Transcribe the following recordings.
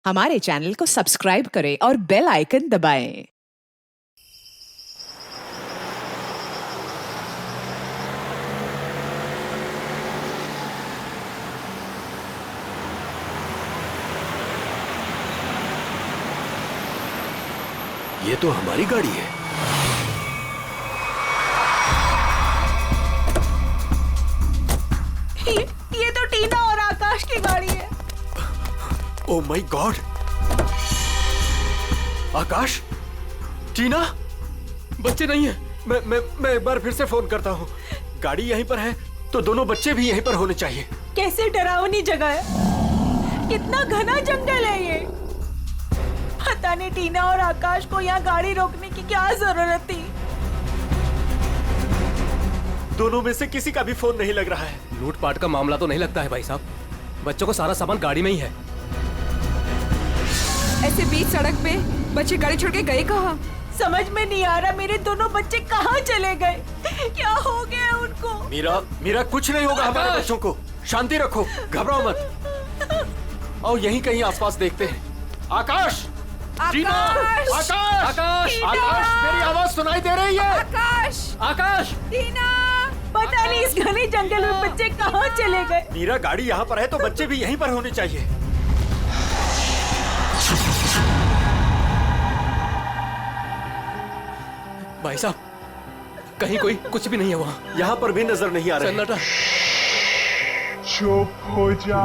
हमारे चैनल को सब्सक्राइब करें और बेल आइकन दबाएं। ये तो हमारी गाड़ी है। ये तो टीना और आकाश की गाड़ी है। Oh my God! आकाश, टीना, बच्चे नहीं है। मैं एक बार फिर से फोन करता हूँ। गाड़ी यहीं पर है तो दोनों बच्चे भी यहीं पर होने चाहिए। कैसे डरावनी जगह है, कितना घना जंगल है ये। पता नहीं टीना और आकाश को यहाँ गाड़ी रोकने की क्या जरूरत थी। दोनों में से किसी का भी फोन नहीं लग रहा है। लूटपाट का मामला तो नहीं लगता है भाई साहब। बच्चों को सारा सामान गाड़ी में ही है। ऐसे बीच सड़क पे बच्चे गाड़ी छोड़ के गए कहाँ? समझ में नहीं आ रहा मेरे दोनों बच्चे कहाँ चले गए। क्या हो गया उनको? मीरा कुछ नहीं होगा हमारे बच्चों को। शांति रखो, घबराओ मत। आओ यहीं कहीं आसपास देखते हैं। आकाश, टीना, आकाश, आकाश, आकाश, मेरी आवाज सुनाई दे रही है? आकाश, आकाश, टीना, पता नहीं इस घने जंगल में बच्चे कहाँ चले गए। मीरा, गाड़ी यहाँ पर है तो बच्चे भी यहीं पर होने चाहिए। भाई साहब, कहीं कोई कुछ भी नहीं है वहाँ। यहाँ पर भी नजर नहीं आ रहा है। सन्नाटा। चुप हो जा।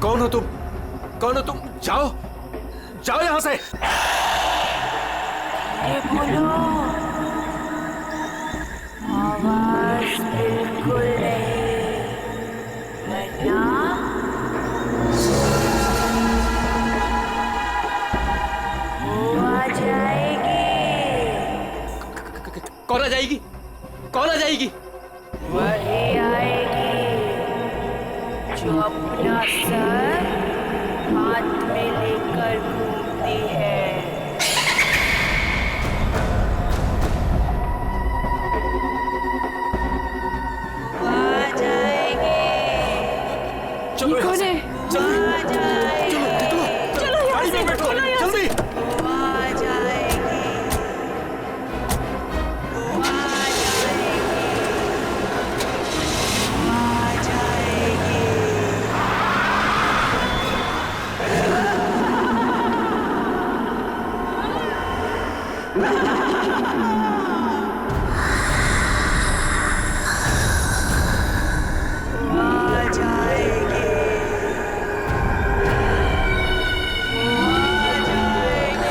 कौन हो तुम? कौन हो तुम? जाओ, जाओ यहाँ से। बोलो, आवाज बिल्कुल नहीं, वरना वो आ जाएगी। कौन आ जाएगी? कौन आ जाएगी? वही आएगी जो अपना सर हाथ में लेकर घूमती है। वो आ जाएगी। चलो कौन है? जल्दी, आ जाएगी। चलो गाड़ी में बैठो, जल्दी। वो आ जाएगी। वो आ जाएगी। वो आ जाएगी। आ जाएगी। आ जाएगी।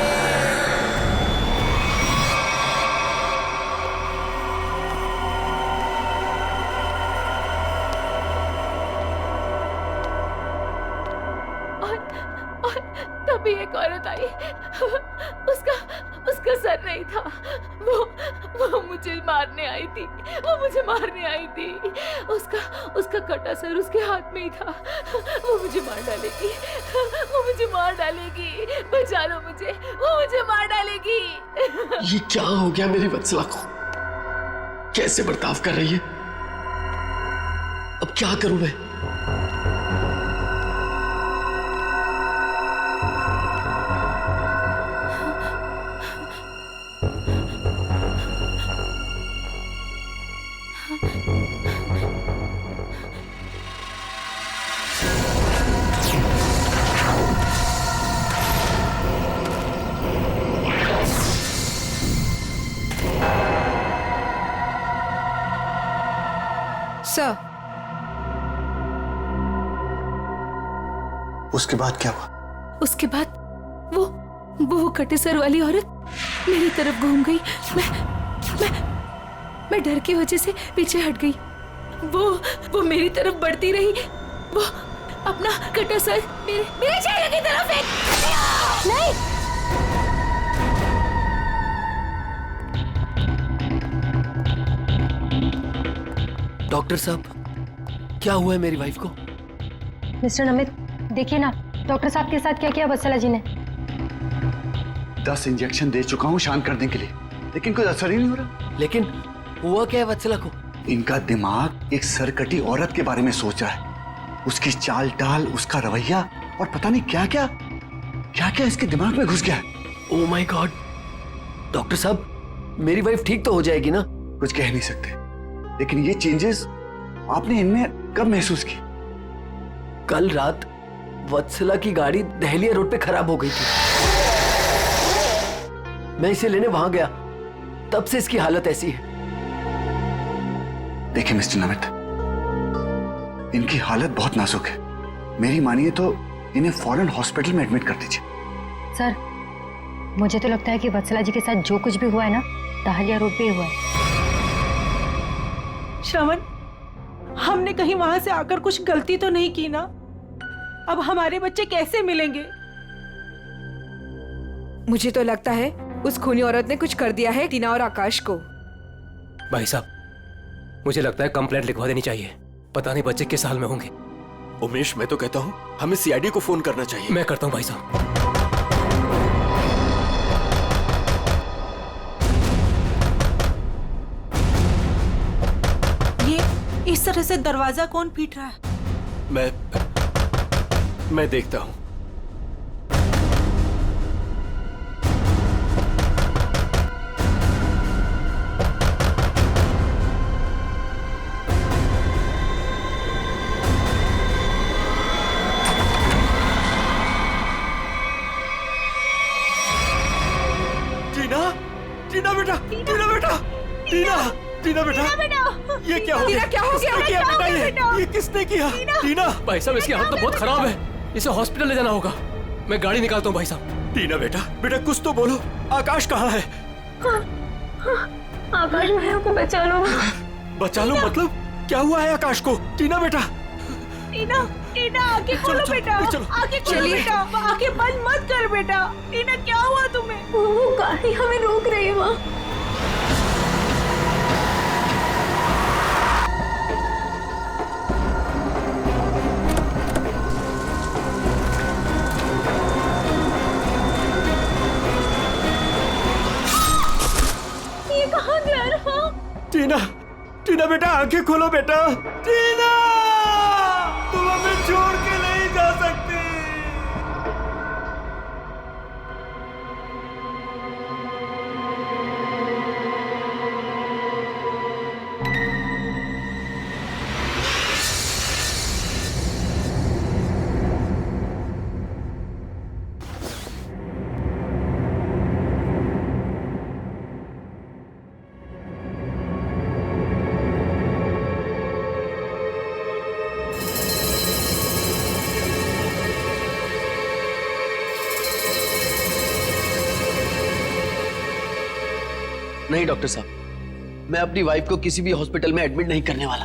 और तभी एक औरत आई। उसका सर नहीं था। वो मुझे मारने आई थी। वो मुझे मारने आई थी। उसका कटा सर उसके हाथ में ही था। वो मुझे मार डालेगी। वो मुझे मार डालेगी। बचा लो मुझे। वो मुझे मार डालेगी। ये क्या हो गया मेरी वत्सला को? कैसे बर्ताव कर रही है? अब क्या करूं मैं? सर, उसके बाद क्या हुआ? उसके बाद वो कटे सर वाली औरत मेरी तरफ घूम गई। मैं डर की वजह से पीछे हट गई। वो मेरी तरफ बढ़ती रही, वो अपना कटा सर मेरे चेहरे की तरफ फेंक। नहीं, डॉक्टर साहब, क्या हुआ है मेरी वाइफ को? मिस्टर नमित, देखिए ना डॉक्टर साहब के साथ क्या किया वत्सला जी ने। 10 इंजेक्शन दे चुका हूँ शांत करने के लिए, लेकिन कोई असर ही नहीं हो रहा। लेकिन हुआ क्या है वत्सला को? इनका दिमाग एक सरकटी औरत के बारे में सोच रहा है। उसकी चाल डाल, उसका रवैया और पता नहीं क्या क्या इसके दिमाग में घुस गया है। Oh my God! डॉक्टर साहब, मेरी वाइफ ठीक तो हो जाएगी ना? कुछ कह नहीं सकते, लेकिन ये चेंजेस आपने इनमें कब महसूस की? कल रात वत्सला की गाड़ी दहलिया रोड पे खराब हो गई थी। मैं इसे लेने वहां गया, तब से इसकी हालत ऐसी है। देखिए मिस्टर नमित, इनकी हालत बहुत नाजुक है। मेरी मानिए तो इन्हें फौरन हॉस्पिटल में एडमिट कर दीजिए। सर, मुझे तो लगता है कि वत्सला जी के साथ जो कुछ भी हुआ है ना, दहलिया रोड पे ही हुआ है। श्रवण, हमने कहीं वहां से आकर कुछ गलती तो नहीं की ना? अब हमारे बच्चे कैसे मिलेंगे? मुझे तो लगता है उस खूनी औरत ने कुछ कर दिया है टीना और आकाश को। भाई साहब, मुझे लगता है कंप्लेंट लिखवा देनी चाहिए। पता नहीं बच्चे किस हाल में होंगे। उमेश, मैं तो कहता हूँ हमें सीआईडी को फोन करना चाहिए। मैं करता हूँ भाई साहब। ये इस तरह से दरवाजा कौन पीट रहा है? मैं देखता हूँ। टीना बेटा, टीना बेटा, टीना बेटा, ये क्या हो गया? क्या हो गया? किसने किया बेटा? ये किसने किया? टीना, भाई साहब, इसकी हालत तो बहुत खराब है। इसे हॉस्पिटल ले जाना होगा। मैं गाड़ी निकालता हूँ भाई साहब। टीना बेटा, कुछ तो बोलो। आकाश कहाँ है? आकाश भैया को बचा लो। बचा लो मतलब? क्या हुआ है आकाश को? टीना बेटा, टीना आंखें खोलो बेटा, आंखें खोलो बेटा, आंखें बंद मत कर बेटा। टीना, क्या हुआ तुम्हें? वो गाड़ी हमें रोक रही है वहाँ। ये कहाँ जा रहा? टीना बेटा, आंखें खोलो बेटा। टीना, तुम हमें छोड़ के नहीं जा सकती। नहीं डॉक्टर साहब, मैं अपनी वाइफ को किसी भी हॉस्पिटल में एडमिट नहीं करने वाला।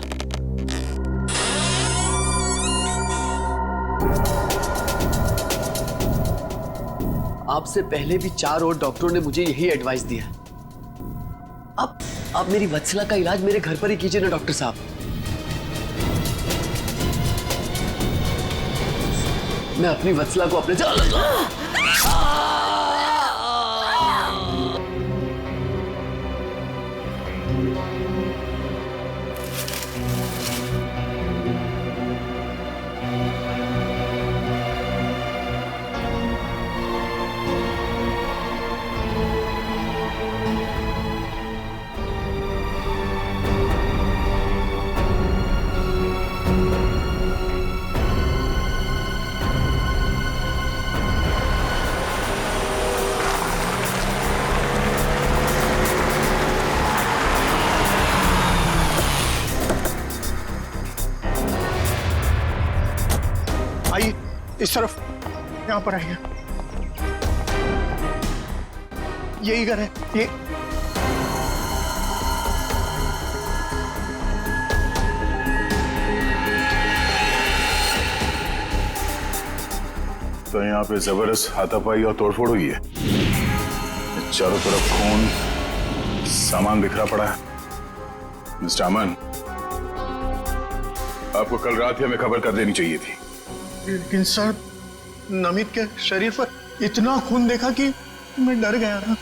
आपसे पहले भी 4 और डॉक्टरों ने मुझे यही एडवाइस दिया है। अब मेरी वत्सला का इलाज मेरे घर पर ही कीजिए ना डॉक्टर साहब। मैं अपनी वत्सला को अपने आइए इस तरफ, यहाँ पर आइए। यही घर है ये। लगता है यहाँ पे जबरदस्त हाथापाई और तोड़फोड़ हुई है। चारों तरफ खून, सामान बिखरा पड़ा है। मिस्टर अमन, आपको कल रात ही हमें खबर कर देनी चाहिए थी। लेकिन सर, नमित के शरीर पर इतना खून देखा कि मैं डर गया था।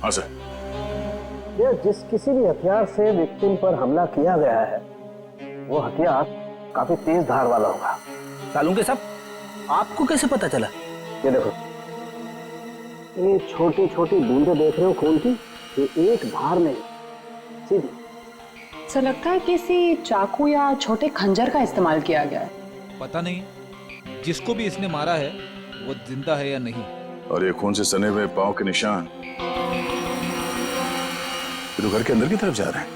हाँ सर। जिस किसी भी हथियार से विक्टिम पर हमला किया गया है वो हथियार काफी तेज धार वाला होगा। सालुंके साहब, आपको कैसे पता चला? ये देखो, ये छोटी छोटी बूंदें देख रहे हो खून की, ये एक धार नहीं, सीधी। सर लगता है किसी चाकू या छोटे खंजर का इस्तेमाल किया गया है। पता नहीं जिसको भी इसने मारा है वो जिंदा है या नहीं। और ये खून से सने हुए पांव के निशान तो घर के अंदर की तरफ जा रहे हैं।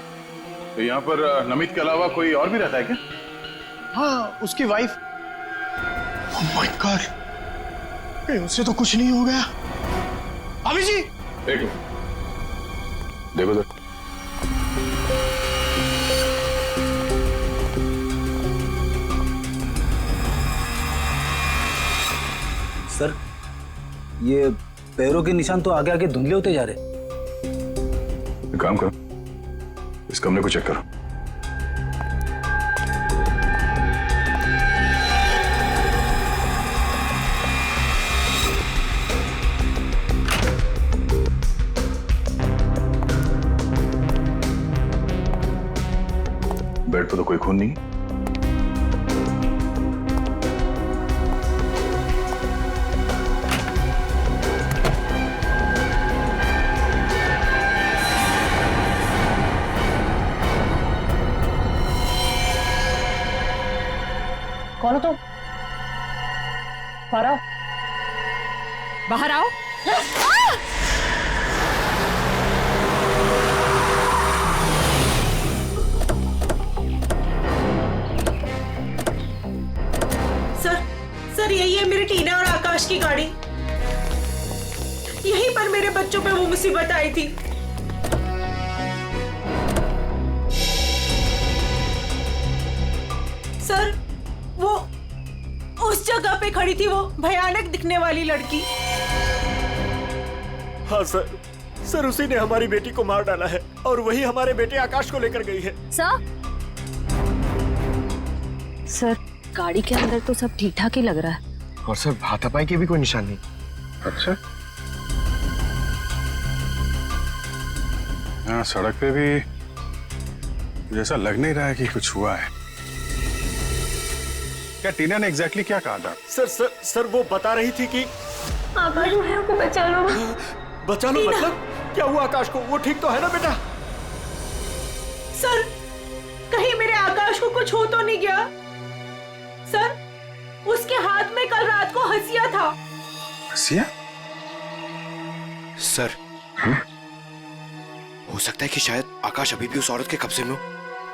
तो यहाँ पर नमित के अलावा कोई और भी रहता है क्या? हाँ, उसकी वाइफ। ओह माय गॉड, कहीं उससे तो कुछ नहीं हो गया। अभी जी, देखो देखो सर, ये पैरों के निशान तो आगे आगे धुंधले होते जा रहे। एक काम करो, इस कमरे को चेक करो। बेड पर तो कोई खून नहीं। कौन हो तुम? बाहर आओ। बाहर आओ। सर यही है मेरी टीना और आकाश की गाड़ी। यहीं पर मेरे बच्चों पे वो मुसीबत आई थी। सर, वो उस जगह पे खड़ी थी वो भयानक दिखने वाली लड़की। हाँ सर, उसी ने हमारी बेटी को मार डाला है और वही हमारे बेटे आकाश को लेकर गई है। सर, गाड़ी के अंदर तो सब ठीक ठाक ही लग रहा है। और सर, हाथापाई के भी कोई निशान नहीं। अच्छा, यहाँ सड़क पे भी जैसा लग नहीं रहा है कि कुछ हुआ है। क्या टीना ने एग्जैक्टली क्या कहा था? सर वो बता रही थी कि आकाश भाई को बचा लो। बचा लो मतलब? क्या हुआ आकाश को? वो ठीक तो है ना बेटा? सर, कहीं मेरे आकाश को कुछ हो तो नहीं गया? सर, उसके हाथ में कल रात को हंसिया था। हंसिया? सर, हो सकता है कि शायद आकाश अभी भी उस औरत के कब्जे में हो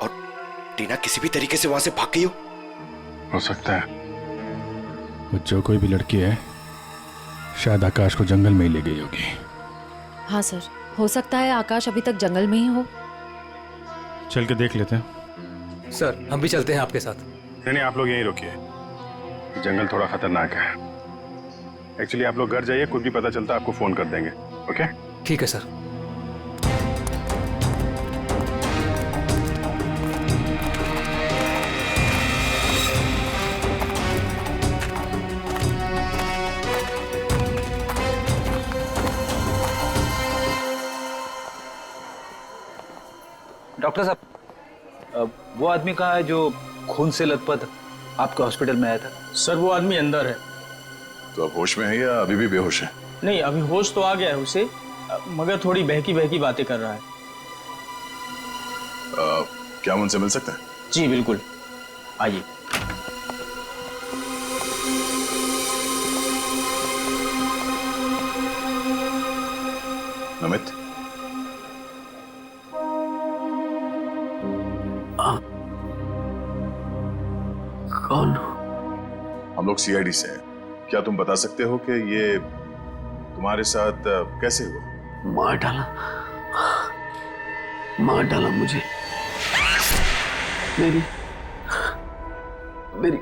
और टीना किसी भी तरीके से वहां से भाग गई हो सकता है। वो जो कोई भी लड़की है शायद आकाश को जंगल में ही ले गई होगी। हाँ सर, हो सकता है आकाश अभी तक जंगल में ही हो। चल के देख लेते हैं। सर, हम भी चलते हैं आपके साथ। नहीं, आप लोग यहीं रुकिए, जंगल थोड़ा खतरनाक है। एक्चुअली आप लोग घर जाइए, कुछ भी पता चलता आपको फोन कर देंगे। ओके? ठीक है सर। डॉक्टर साहब, वो आदमी कहाँ है जो खून से लथपथ आपके हॉस्पिटल में आया था? सर, वो आदमी अंदर है। तो अब होश में है या अभी भी बेहोश है? नहीं, अभी होश तो आ गया है उसे, मगर थोड़ी बहकी बहकी बातें कर रहा है। क्या हम उनसे मिल सकते हैं? जी बिल्कुल, आइए। नमित, कौन? हम लोग सीआईडी से हैं। क्या तुम बता सकते हो कि ये तुम्हारे साथ कैसे हुआ? मार डाला मुझे। मेरी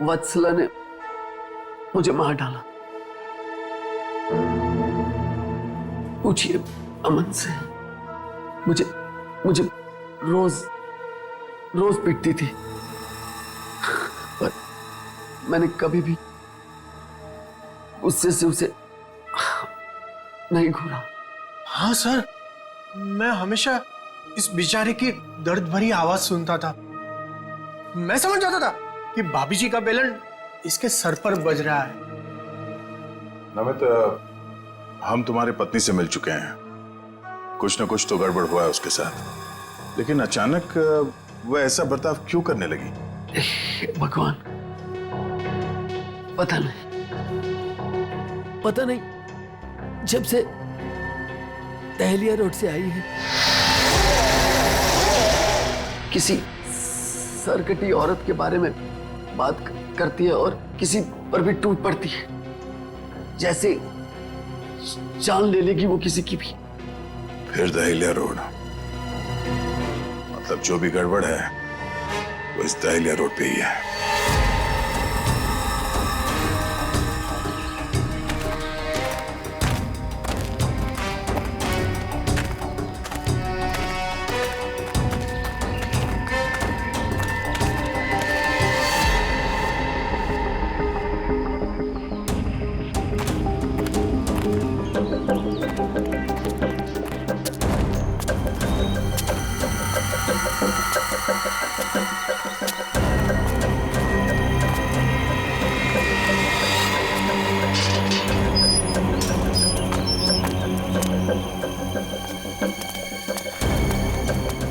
वत्सला ने मुझे मार डाला। पूछिए अमन से, मुझे मुझे रोज रोज पिटती थी, पर मैंने कभी भी गुस्से से उसे नहीं घूरा। हाँ सर, मैं हमेशा इस बेचारे की दर्द भरी आवाज सुनता था। मैं समझ जाता था कि भाभी जी का बेलन इसके सर पर बज रहा है। नमित, हम तुम्हारी पत्नी से मिल चुके हैं। कुछ ना कुछ तो गड़बड़ हुआ है उसके साथ, लेकिन अचानक वह ऐसा बर्ताव क्यों करने लगी? भगवान, पता नहीं, जब से दहलिया रोड से आई है किसी सरकटी औरत के बारे में बात करती है और किसी पर भी टूट पड़ती है, जैसे जान ले लेगी वो किसी की भी। फिर दहलिया रोड, मतलब जो भी गड़बड़ है वो इस दहलिया रोड पे ही है।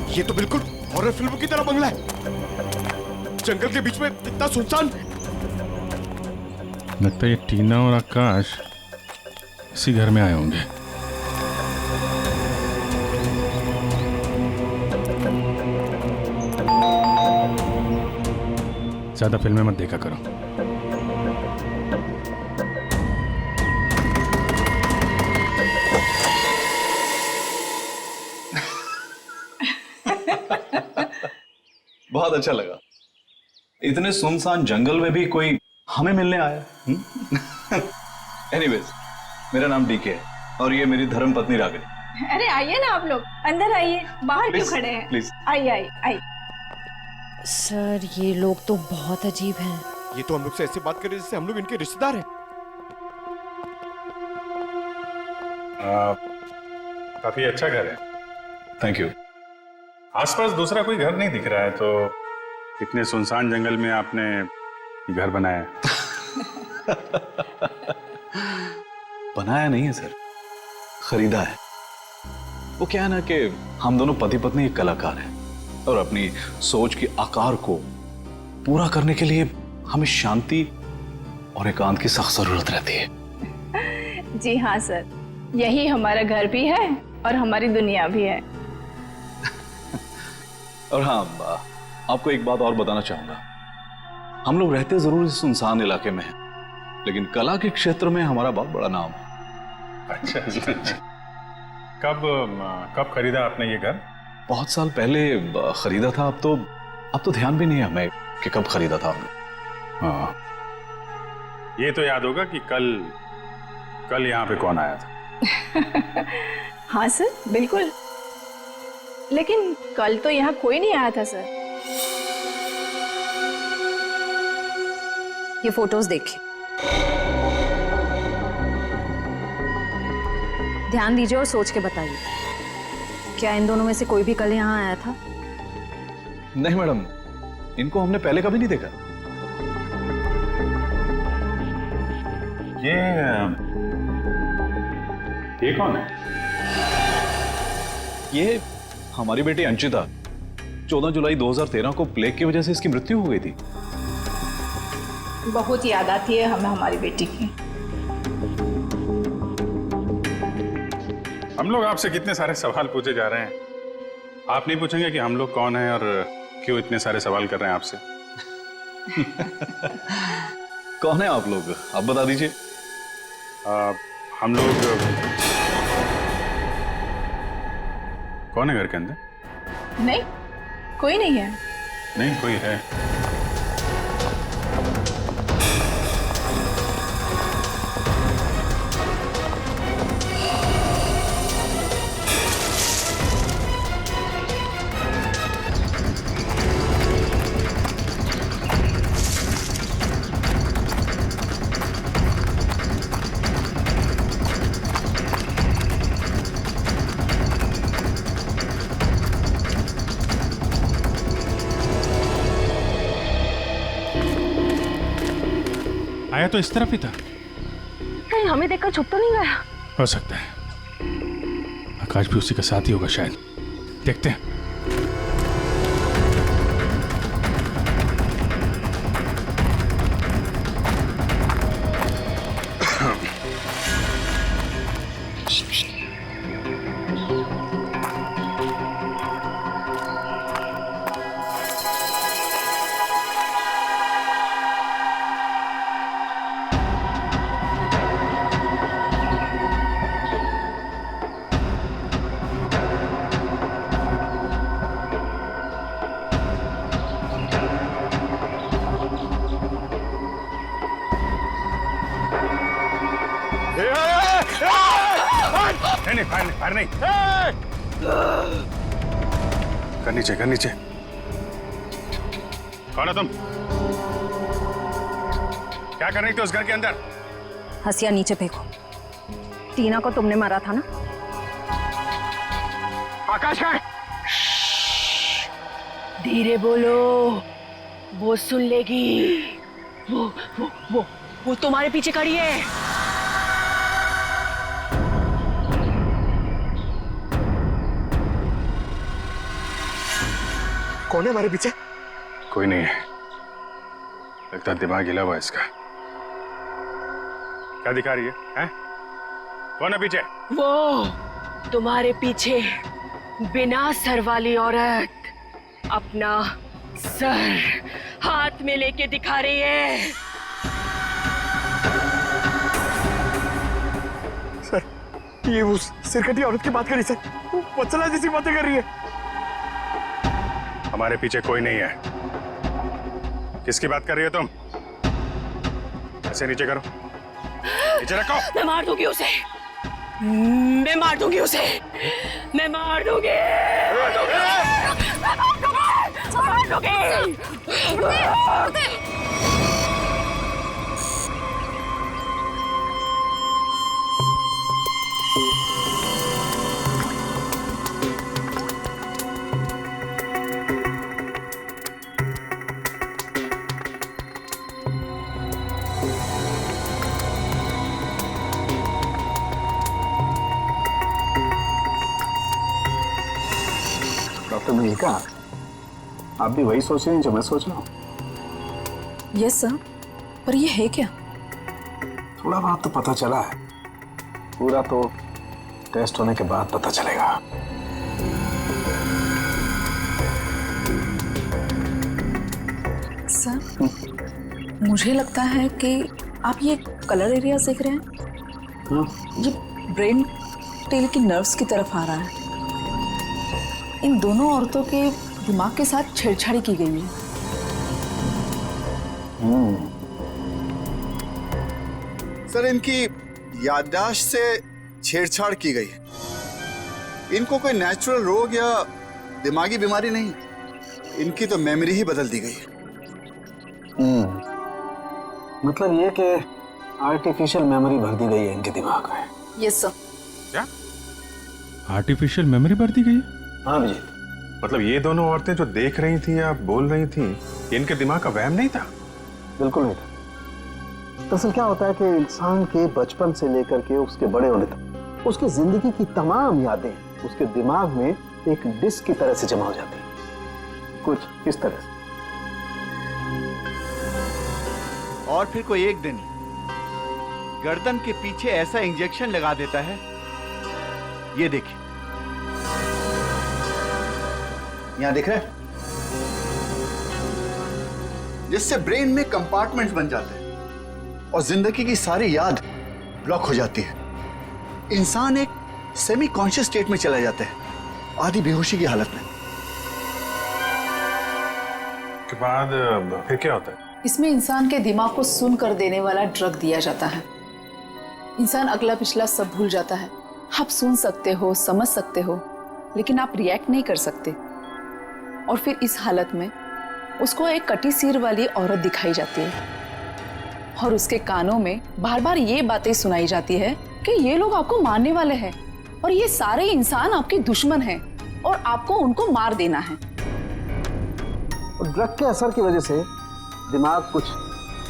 ये तो बिल्कुल हॉरर फिल्म की तरह बंगला है, जंगल के बीच में इतना सुनसान। लगता है ये टीना और आकाश इसी घर में आए होंगे। ज्यादा फिल्में मत देखा करो। बहुत अच्छा लगा, इतने सुनसान जंगल में भी कोई हमें मिलने आया। एनीवेज, मेरा नाम डीके है और ये मेरी धर्म पत्नी रागिनी। अरे आइए ना आप लोग, अंदर आइए, बाहर क्यों खड़े हैं? प्लीज आइए आइए आइए। सर, ये लोग तो बहुत अजीब हैं। ये तो हम लोग से ऐसे बात कर रहे जैसे हम लोग इनके रिश्तेदार हैं। काफी अच्छा घर है। Thank you. आसपास दूसरा कोई घर नहीं दिख रहा है, तो इतने सुनसान जंगल में आपने घर बनाया? बनाया नहीं है सर, खरीदा है। वो क्या है ना कि हम दोनों पति पत्नी एक कलाकार हैं और अपनी सोच के आकार को पूरा करने के लिए हमें शांति और एकांत की सख्त जरूरत रहती है। जी हाँ सर, यही हमारा घर भी है और हमारी दुनिया भी है। और हाँ, आपको एक बात और बताना चाहूंगा। हम लोग रहते जरूर इस सुनसान इलाके में हैं, लेकिन कला के क्षेत्र में हमारा बहुत बड़ा नाम है। अच्छा। कब खरीदा आपने ये घर? बहुत साल पहले खरीदा था। अब तो ध्यान भी नहीं है हमें कि कब खरीदा था हमने। हाँ, ये तो याद होगा कि कल यहाँ पे कौन आया था? हाँ सर, बिल्कुल, लेकिन कल तो यहाँ कोई नहीं आया था सर। ये फोटोज देखिए, ध्यान दीजिए और सोच के बताइए, क्या इन दोनों में से कोई भी कल यहाँ आया था? नहीं मैडम, इनको हमने पहले कभी नहीं देखा। ये कौन है? ये हमारी बेटी अंशिता। 14 जुलाई 2013 को प्लेग की वजह से इसकी मृत्यु हो गई थी। बहुत याद आती है हमें हमारी बेटी की। हम लोग आपसे कितने सारे सवाल पूछे जा रहे हैं, आप नहीं पूछेंगे कि हम लोग कौन हैं और क्यों इतने सारे सवाल कर रहे हैं आपसे? कौन है आप लोग, आप बता दीजिए। हम लोग कौन है घर के अंदर? नहीं, कोई नहीं है। नहीं, कोई है। गया तो इस तरफ ही था। कहीं हमें देखकर छुप तो नहीं गया? हो सकता है आकाश भी उसी का साथी होगा शायद। देखते हैं। नहीं, फायर नहीं। कर नीचे। कौन हो तुम? क्या कर रही थी उस घर के अंदर? हसिया नीचे फेंको। टीना को तुमने मारा था ना? आकाश का है। धीरे बोलो, वो सुन लेगी। वो तुम्हारे पीछे खड़ी है। कौन है हमारे पीछे? कोई नहीं है, लगता है दिमाग हिला हुआ है इसका। क्या दिखा रही है? कौन है पीछे? वो तुम्हारे पीछे बिना सर वाली औरत अपना सर हाथ में लेके दिखा रही है। सर, ये उस सिरकटी औरत की बात कर रही है सर। वत्सला जैसी बातें कर रही है। हमारे पीछे कोई नहीं है। किसकी बात कर रही हो तुम? ऐसे नीचे करो, नीचे रखो। मैं मार दूंगी उसे। मैं मार दूंगी उसे। मैं मार दूंगी। डॉक्टर मल्लिका, आप भी वही सोच रही हैं जो मैं सोच रहा हूँ? यस सर, पर ये है क्या? थोड़ा बहुत तो पता चला है, पूरा तो टेस्ट होने के बाद पता चलेगा। सर, मुझे लगता है कि आप ये कलर एरिया देख रहे हैं। ये ब्रेन टेल की नर्व्स की तरफ आ रहा है। इन दोनों औरतों के दिमाग के साथ छेड़छाड़ी की गई है। सर, इनकी याददाश्त से छेड़छाड़ की गई है। इनको कोई नेचुरल रोग या दिमागी बीमारी नहीं, इनकी तो मेमोरी ही बदल दी गई है। मतलब ये कि आर्टिफिशियल मेमोरी भर दी गई है इनके दिमाग में। Yes sir. क्या आर्टिफिशियल मेमोरी भर दी गई है? हाँ जी। मतलब ये दोनों औरतें जो देख रही थी या बोल रही थी, इनके दिमाग का वहम नहीं था? बिल्कुल नहीं था। दरअसल क्या होता है कि इंसान के बचपन से लेकर के उसके बड़े होने तक उसकी जिंदगी की तमाम यादें उसके दिमाग में एक डिस्क की तरह से जमा हो जाती हैं, कुछ इस तरह से। और फिर कोई एक दिन गर्दन के पीछे ऐसा इंजेक्शन लगा देता है, ये देखिए, यहां दिख रहा है, जिससे ब्रेन में कंपार्टमेंट्स बन जाते हैं और जिंदगी की सारी याद ब्लॉक हो जाती है। इंसान एक सेमी कॉन्शियस स्टेट में चला जाता है, आधी बेहोशी की हालत में। के बाद फिर क्या होता है? इसमें इंसान के दिमाग को सुन कर देने वाला ड्रग दिया जाता है। इंसान अगला पिछला सब भूल जाता है। आप सुन सकते हो, समझ सकते हो, लेकिन आप रिएक्ट नहीं कर सकते। और फिर इस हालत में उसको एक कटी सिर वाली औरत दिखाई जाती है और उसके कानों में बार बार ये बातें सुनाई जाती है कि ये लोग आपको मारने वाले हैं और ये सारे इंसान आपके दुश्मन हैं और आपको उनको मार देना है। और ड्रग के असर की वजह से दिमाग कुछ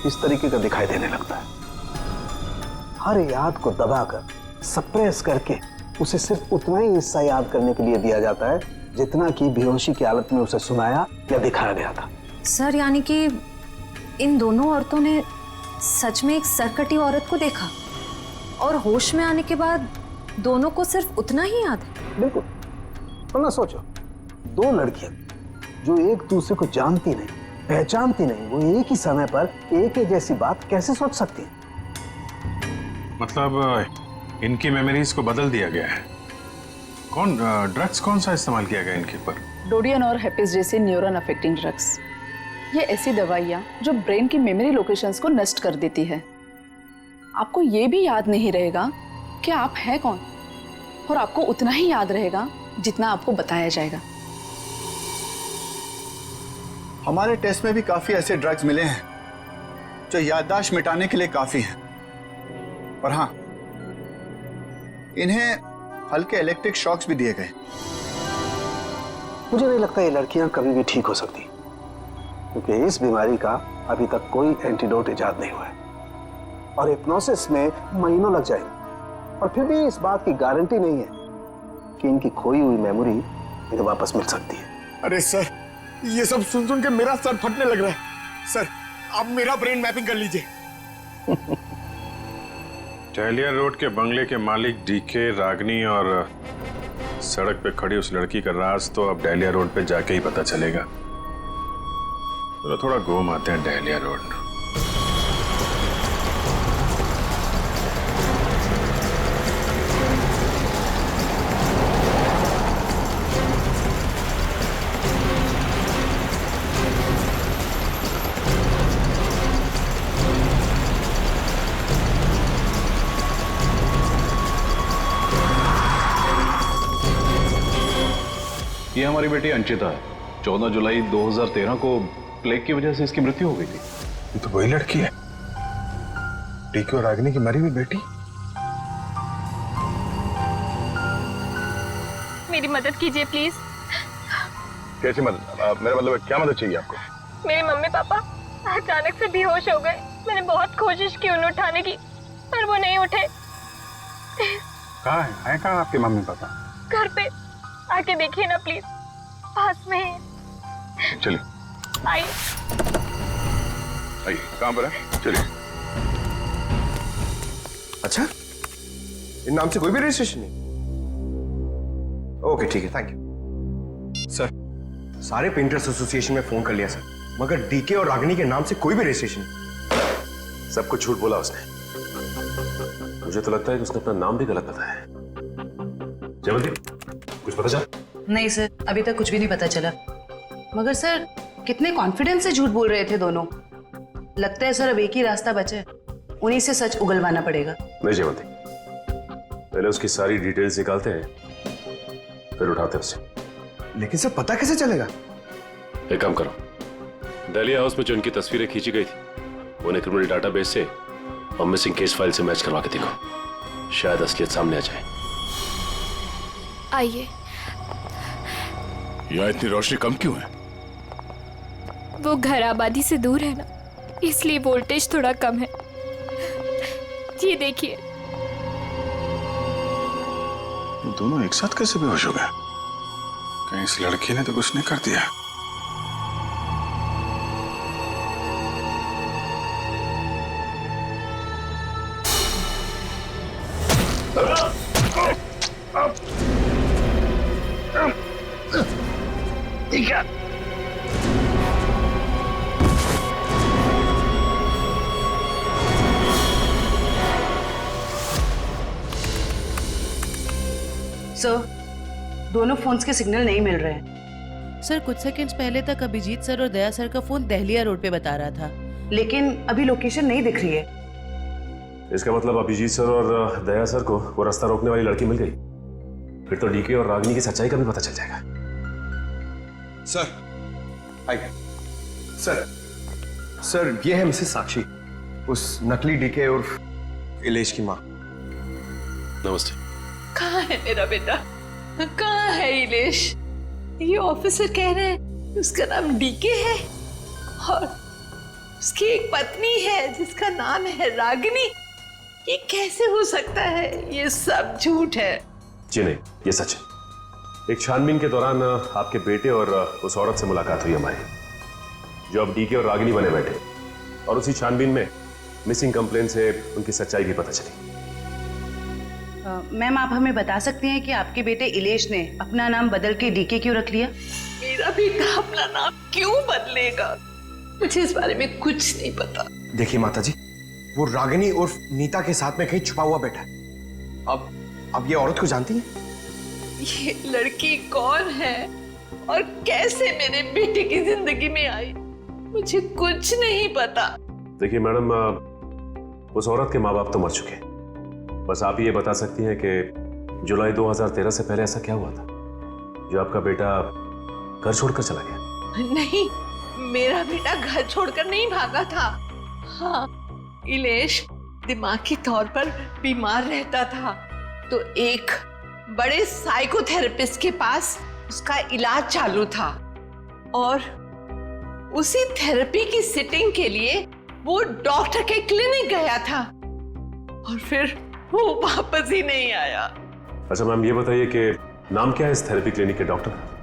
इस तरीके का दिखाई देने लगता है। हर याद को दबाकर, सप्रेस करके उसे सिर्फ उतना ही हिस्सा याद करने के लिए दिया जाता है जितना कि बेहोशी की हालत में उसे सुनाया या दिखाया गया था। सर, यानी कि इन दोनों औरतों ने सच में एक सरकटी औरत को देखा और होश में आने के बाद दोनों को सिर्फ उतना ही याद है। बिल्कुल। तो ना सोचो, दो लड़कियां जो एक दूसरे को जानती नहीं, पहचानती नहीं, वो एक ही समय पर एक ही जैसी बात कैसे सोच सकती हैं? मतलब इनकी मेमोरीज को बदल दिया गया है। ड्रग्स कौन सा इस्तेमाल किया गया इनके ऊपर? डोडियन और हेपिस जैसे न्यूरॉन अफेक्टिंग ड्रग्स। ये ऐसी दवाइयाँ जो ब्रेन की मेमोरी लोकेशंस को नष्ट कर देती है। आपको ये भी याद नहीं रहेगा कि आप हैं कौन, और आपको उतना ही याद रहेगा जितना आपको बताया जाएगा। हमारे टेस्ट में भी काफी ऐसे ड्रग्स मिले हैं जो याददाश्त मिटाने के लिए काफी हैं। और हाँ, इन्हें हल्के इलेक्ट्रिक शॉक्स भी दिए गए। मुझे नहीं लगता ये लड़कियां कभी भी ठीक हो सकती, क्योंकि इस बीमारी का अभी तक कोई एंटीडोट इजाद नहीं हुआ है और हिप्नोसिस में महीनों लग जाएंगे। और फिर भी इस बात की गारंटी नहीं है कि इनकी खोई हुई मेमोरी इन्हें वापस मिल सकती है। अरे सर, ये सब सुन सुन के मेरा सर फटने लग रहा है। सर, आप मेरा ब्रेन मैपिंग कर लीजिए। डहलिया रोड के बंगले के मालिक डीके, रागनी और सड़क पे खड़ी उस लड़की का राज तो अब डहलिया रोड पे जाके ही पता चलेगा। तो थोड़ा घूम आते हैं डहलिया रोड। ये हमारी बेटी अंचिता है। 14 जुलाई 2013 को प्लेग की वजह से इसकी मृत्यु हो गई थी। ये तो वही लड़की है, डीके और रागिनी की मरी हुई बेटी। मेरी मदद कीजिए प्लीज। कैसी मदद? मेरा मतलब क्या मदद चाहिए आपको? मेरे मम्मी पापा अचानक से बेहोश हो गए। मैंने बहुत कोशिश की उन्हें उठाने की, पर वो नहीं उठे। कहाँ है कहाँ आपके मम्मी पापा? घर पे आके देखिए ना प्लीज, पास में है। चलिए आइए। आइए, कहाँ पर है? चलिए। अच्छा, इन नाम से कोई भी रजिस्ट्रेशन नहीं? ओके ठीक है, थैंक यू सर। सारे पेंटर्स एसोसिएशन में फोन कर लिया सर, मगर डीके और रागिनी के नाम से कोई भी रजिस्ट्रेशन नहीं। सब कुछ झूठ बोला उसने। मुझे तो लगता है कि उसने अपना नाम भी गलत बताया है। जयवंती, कुछ पता चला? नहीं सर, अभी तक कुछ भी नहीं पता चला। मगर सर, कितने कॉन्फिडेंस से झूठ बोल रहे थे दोनों। लगता है सर अब एक ही रास्ता बचा है, उन्हीं से सच उगलवाना पड़ेगा। नहीं जयवंती, पहले उसकी सारी डिटेल्स निकालते हैं, फिर उठाते हैं उसे। लेकिन सर पता कैसे चलेगा? एक काम करो, डहलिया हाउस में जो उनकी तस्वीरें खींची गई थी उन्हें क्रिमिनल डाटाबेस से और मिसिंग केस फाइल से मैच करवा के देखो, शायद असलियत सामने आ जाए। आइए। यहाँ इतनी रोशनी कम क्यों है? वो घर आबादी से दूर है ना, इसलिए वोल्टेज थोड़ा कम है। ये देखिए। दोनों एक साथ कैसे बेहोश हो गए? कहीं इस लड़की ने तो कुछ नहीं कर दिया? ठीक है। सर, दोनों फोन्स के सिग्नल नहीं मिल रहे हैं। सर, कुछ सेकंड्स पहले तक अभिजीत सर और दया सर का फोन दहलिया रोड पे बता रहा था, लेकिन अभी लोकेशन नहीं दिख रही है। इसका मतलब अभिजीत सर और दया सर को वो रास्ता रोकने वाली लड़की मिल गई। फिर तो डीके और रागिनी की सच्चाई का भी पता चल जाएगा। सर आइए। सर ये है मिसेस साक्षी, उस नकली डीके और इलेश की माँ। नमस्ते। कहाँ है मेरा बेटा? कहाँ है इलेश? ये ऑफिसर कह रहे हैं उसका नाम डीके है उसकी एक पत्नी है जिसका नाम है रागिनी। ये कैसे हो सकता है? ये सब झूठ है। जी नहीं, ये सच है। एक छानबीन के दौरान आपके बेटे और उस औरत से मुलाकात हुई हमारी, जो अब डीके और रागिनी बने बैठे, और उसी छानबीन में मिसिंग कंप्लेन से उनकी सच्चाई भी पता चली। मैम, आप हमें बता सकते हैं कि आपके बेटे इलेश ने अपना नाम बदल के डीके क्यों रख लिया? मेरा बेटा अपना नाम क्यों बदलेगा? मुझे इस बारे में कुछ नहीं पता। देखिए माता जी, वो रागिनी उर्फ नीता के साथ में कहीं छुपा हुआ बैठा है। अब ये औरत को जानती है? ये लड़की कौन है और कैसे मेरे बेटे की जिंदगी में आई, मुझे कुछ नहीं पता। देखिए मैडम, उस औरत के माँ बाप तो मर चुके हैं। बस आप ये बता सकती हैं कि जुलाई 2013 से पहले ऐसा क्या हुआ था जो आपका बेटा घर छोड़कर चला गया? नहीं, मेरा बेटा घर छोड़कर नहीं भागा था। हाँ, इलेश दिमागी तौर पर बीमार रहता था, तो एक बड़े साइकोथेरेपिस्ट के पास उसका इलाज चालू था, और उसी थेरेपी की सिटिंग के लिए वो डॉक्टर के क्लिनिक गया था, और फिर वो वापस ही नहीं आया। अच्छा मैम, ये बताइए कि नाम क्या है इस थेरेपी क्लिनिक के डॉक्टर का?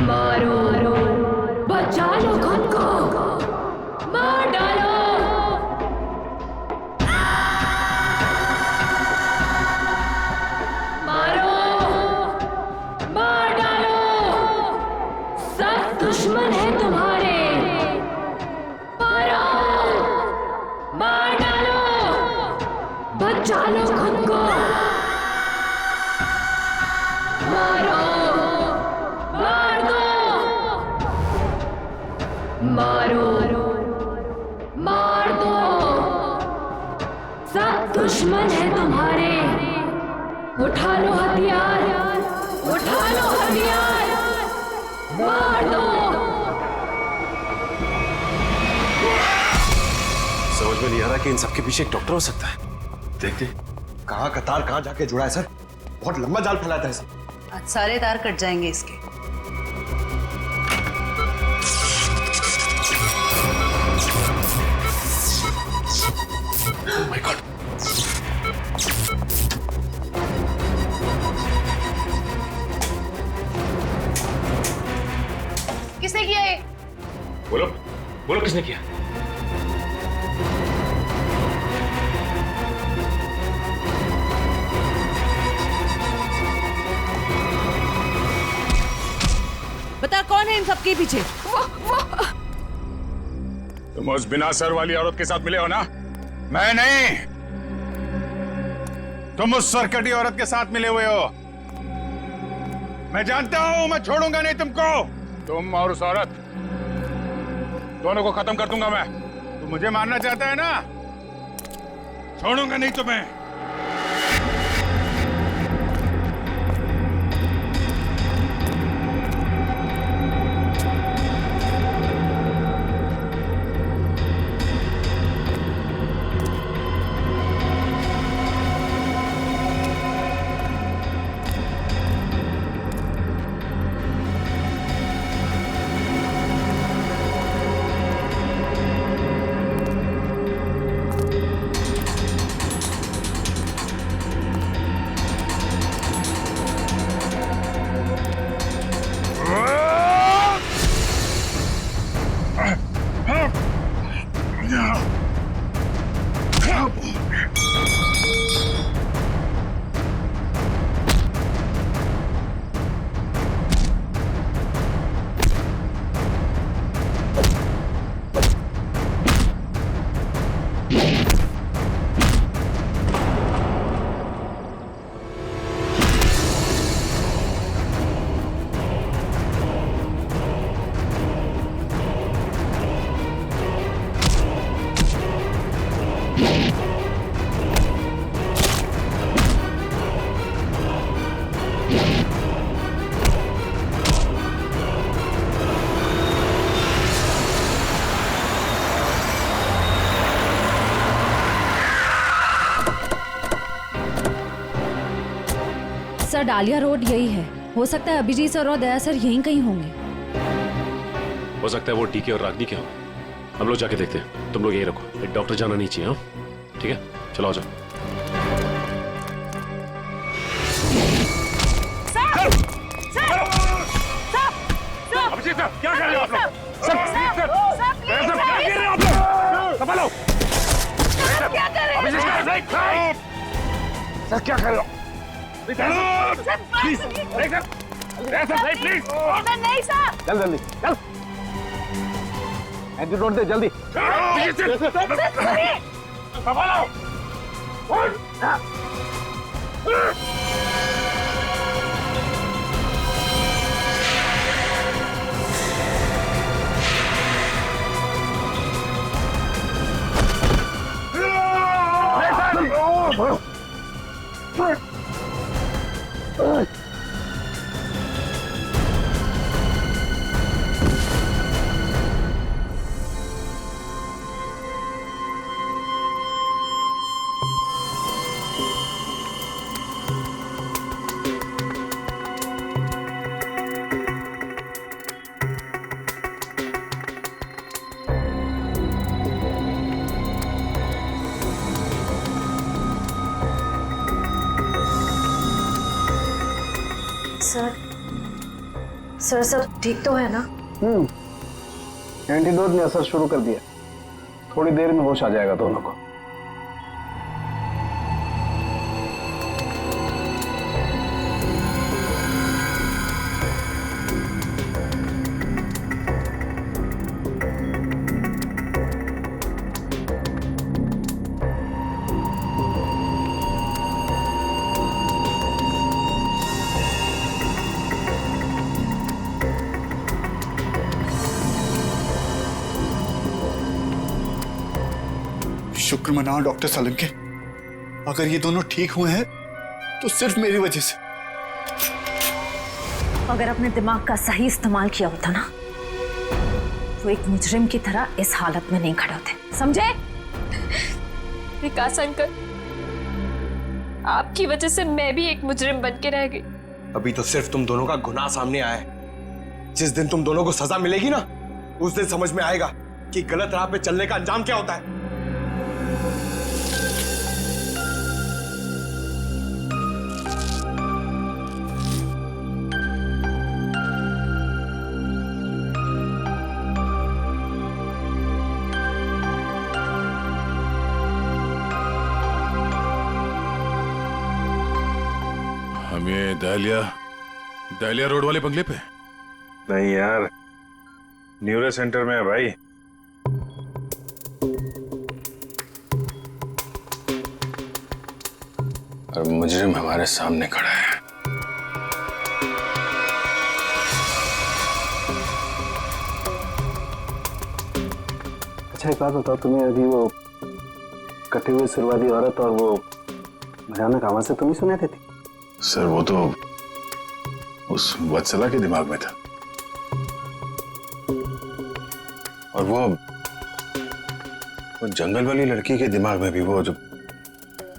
मारो, बचा लो खुद को, मार डालो। मारो, मार डालो, सब दुश्मन है तुम्हारे। मारो, मार डालो, बचा लो खुद को। मारो, मारो, मार दो, सब दुश्मन है तुम्हारे। उठा लो हथियार, उठा लो हथियार, मार दो। समझ में नहीं आ रहा कि इन सबके पीछे एक डॉक्टर हो सकता है। देखते कहाँ का तार कहाँ जाके जुड़ा है सर। बहुत लंबा जाल फैलाता है सर। आज सारे तार कट जाएंगे इसके। Oh my God. किसने किया ये? बोलो, बोलो किसने किया? बता कौन है इन सबके पीछे? तुम उस बिना सर वाली औरत के साथ मिले हो ना? मैं नहीं, तुम उस सरकटी औरत के साथ मिले हुए हो। मैं जानता हूं, मैं छोड़ूंगा नहीं तुमको। तुम और उस औरत दोनों को खत्म कर दूंगा मैं। तुम मुझे मारना चाहता है ना? छोड़ूंगा नहीं तुम्हें। सर डालिया रोड यही है। हो सकता है अभिजीत सर और दया सर यहीं कहीं होंगे। हो सकता है वो डीके और रागनी के हों। हम लोग जाके देखते हैं, तुम लोग यहीं रखो, एक डॉक्टर जाना नहीं चाहिए। हाँ ठीक है, चलो आ जाओ। अभिजीत सर, क्या कर रहे हो आप लोग? सर, क्या कर रहे हो आप लोग? संभालो। क्या कर रहे हो? अभिजीत सर, सर क्या कर रहे हो? Please, please. नहीं सर। चल जल्दी, चल। एंटीडोट दे जल्दी। संभालो। सर सब ठीक तो है ना? एंटीडोट ने असर शुरू कर दिया, थोड़ी देर में होश आ जाएगा दोनों को। शुक्र मनाओ डॉक्टर सालुंके, अगर ये दोनों ठीक हुए हैं तो सिर्फ मेरी वजह से। अगर अपने दिमाग का सही इस्तेमाल किया होता ना तो एक मुजरिम की तरह इस हालत में नहीं खड़े होते, समझे? विकास अंकल, आपकी वजह से मैं भी एक मुजरिम बन के रह गई। अभी तो सिर्फ तुम दोनों का गुनाह सामने आया है। जिस दिन तुम दोनों को सजा मिलेगी ना, उस दिन समझ में आएगा कि गलत राह पे चलने का अंजाम क्या होता है। हम ये दहलिया रोड वाले बंगले पे? नहीं यार, न्यूरो सेंटर में है भाई। और मुजरिम हमारे सामने खड़ा है। अच्छा एक बात बताओ, तुम्हें अभी वो कटे हुए सिरवादी औरत और वो भयानक आवाज से तुम ही सुने थे? सर वो तो उस वत्सला के दिमाग में था, और वो जंगल वाली लड़की के दिमाग में भी वो जो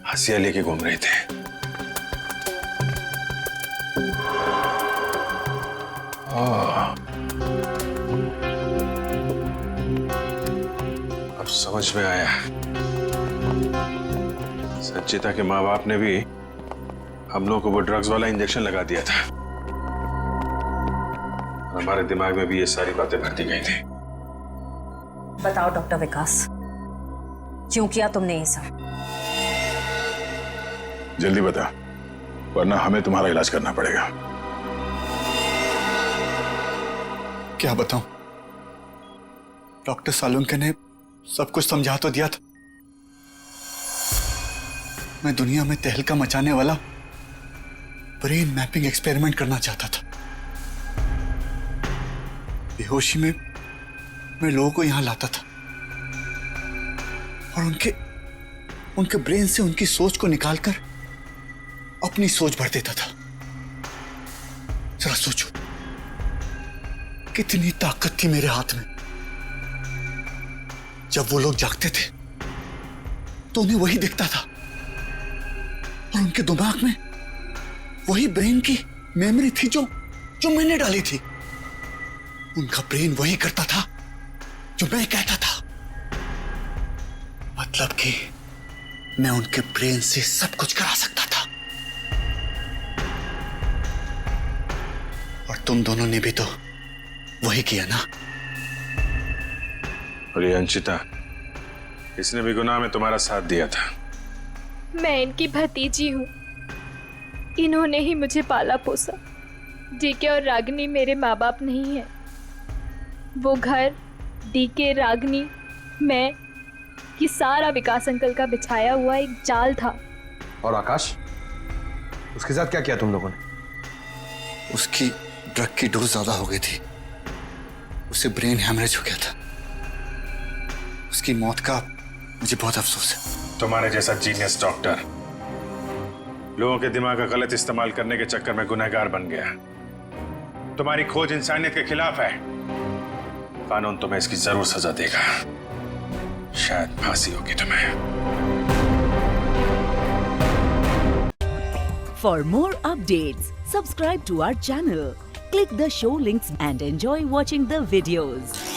हंसिया लेके घूम रहे थे। अब समझ में आया, संचिता के माँ बाप ने भी हम लोगों को वो ड्रग्स वाला इंजेक्शन लगा दिया था। हमारे दिमाग में भी ये सारी बातें भरती गई थी। बताओ डॉक्टर विकास, क्यों किया तुमने ये सब? जल्दी बता, वरना हमें तुम्हारा इलाज करना पड़ेगा। क्या बताऊं, डॉक्टर सालुंके ने सब कुछ समझा तो दिया था। मैं दुनिया में तहलका मचाने वाला ब्रेन मैपिंग एक्सपेरिमेंट करना चाहता था। बेहोशी में मैं लोगों को यहां लाता था और उनके ब्रेन से उनकी सोच को निकालकर अपनी सोच भर देता था। जरा सोचो, कितनी ताकत थी मेरे हाथ में। जब वो लोग जागते थे तो उन्हें वही दिखता था और उनके दिमाग में वही ब्रेन की मेमोरी थी जो मैंने डाली थी। उनका ब्रेन वही करता था जो मैं कहता था। मतलब कि मैं उनके ब्रेन से सब कुछ करा सकता था। और तुम दोनों ने भी तो वही किया ना। और ये अंशिता, इसने भी गुनाह में तुम्हारा साथ दिया था। मैं इनकी भतीजी हूँ। इन्होंने ही मुझे पाला पोसा। डीके और रागिनी मेरे माँ बाप नहीं है। वो घर, डीके, रागिनी, मैं, ये सारा विकास अंकल का बिछाया हुआ एक जाल था। और आकाश, उसके साथ क्या किया तुम लोगों ने? उसकी ड्रग की डोज ज्यादा हो गई थी। उसे ब्रेन हैमरेज हो गया था। उसकी मौत का मुझे बहुत अफसोस है। तुम्हारे जैसा जीनियस डॉक्टर लोगों के दिमाग का गलत इस्तेमाल करने के चक्कर में गुनहगार बन गया। तुम्हारी खोज इंसानियत के खिलाफ है। कानून तुम्हें इसकी जरूर सजा देगा। शायद फांसी होगी तुम्हें। For more updates, subscribe to our channel, click the show links and enjoy watching the videos.